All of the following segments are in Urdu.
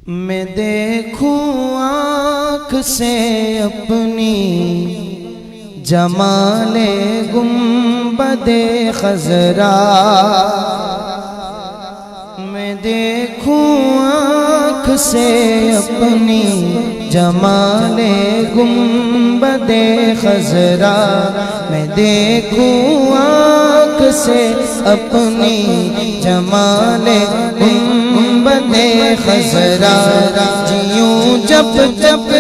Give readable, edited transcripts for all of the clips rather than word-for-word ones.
میں دیکھوں آنکھ سے اپنی جمال گنبد خضرا، میں دیکھوں آنکھ سے اپنی جمال گنبد خضرا، میں دیکھوں آنکھ سے اپنی جمال گنبد خضرا، جیوں جب جب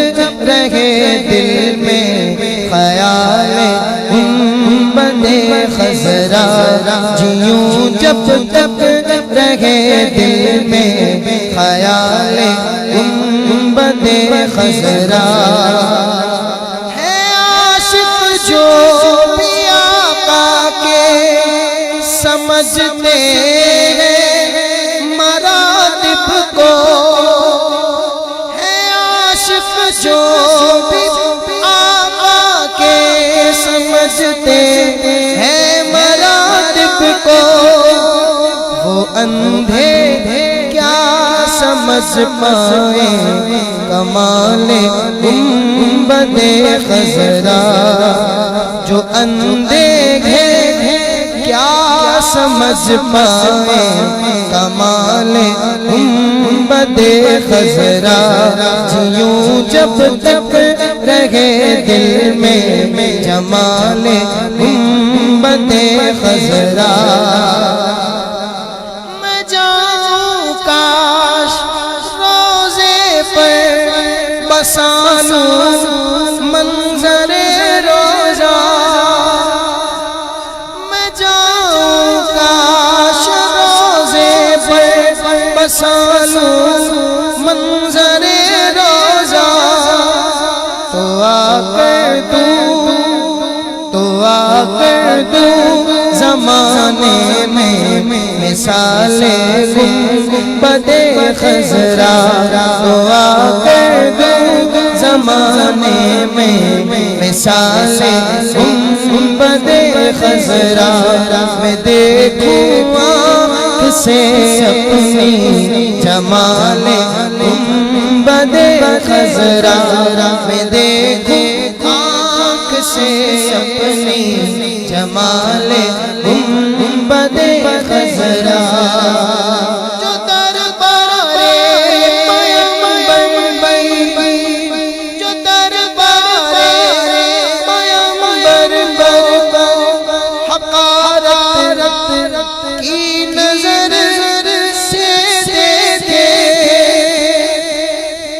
رہے دل میں خیال گنبد خضرا، جیوں جب جب رہے دل میں خیال گنبد خضرا، ہے عاشق جو بھی آقا کے سمجھتے ہیں مراتب کو، ہے عاشق جو بھی آقا کے سمجھتے ہیں مراتب کو، وہ اندھے کیا سمجھ پائیں کمال گنبد خضرا، جو اندھے کیا سمجھ پائیں کمال گنبد خضرا، جیوں جب تک رہے دل میں جمال گنبد خضرا، میں جاؤں کاش روزے پر بسا لوں منظر روزہ، میں جاؤں کاش روزے پر بسا لوں منظر روزہ، تو آ کر دوں زمانے میں مثال گنبد خضرا، تو آ کر دوں زمانے میں مثال گنبد خضرا، میں دیکھوں آنکھ سے اپنی جمال گنبد خضرا، میں دیکھوں آنکھ سے اپنی جمال گنبد خضرا، جو دربار پیغمبر جو دربار پیغمبر حقارت کی نظر سے دیکھے،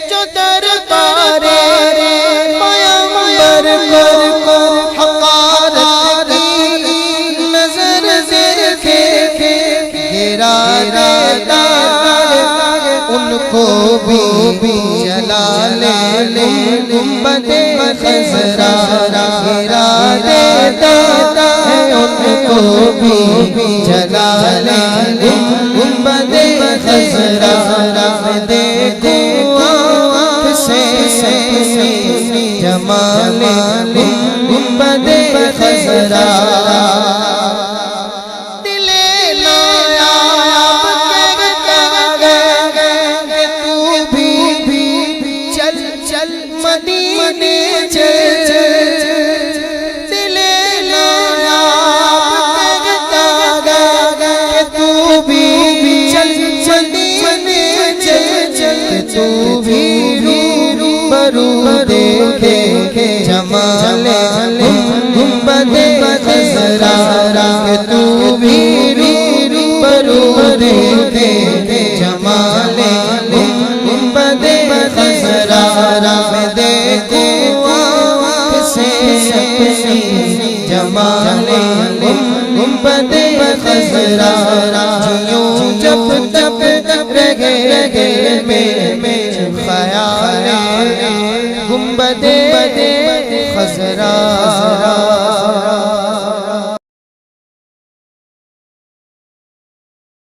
جو دربار پیغمبر کو حقارت کی نظر دیکھے، گرا دیتا ان کو بھی جلال گنبد خضرا، گرا دیتا ان کو بھی جلال گنبد خضرا، میں دیکھوں آنکھ سے اپنی جمال گنبد خضرا، دل نایاب کہتا ہے کہ تو بھی چل چل مدینے چل، دل نایاب کہتا ہے کہ تو بھی چل مدینے چل، تو بھی روبرو دیکھے جمال گنبد خضرا، کہ تو بھی روبرو دیکھے جمال گنبد خضرا، میں دیکھوں آنکھ سے اپنی جمال گنبد خضرا، جیوں جب تک رہے دل میں خیال گنبد خضرا۔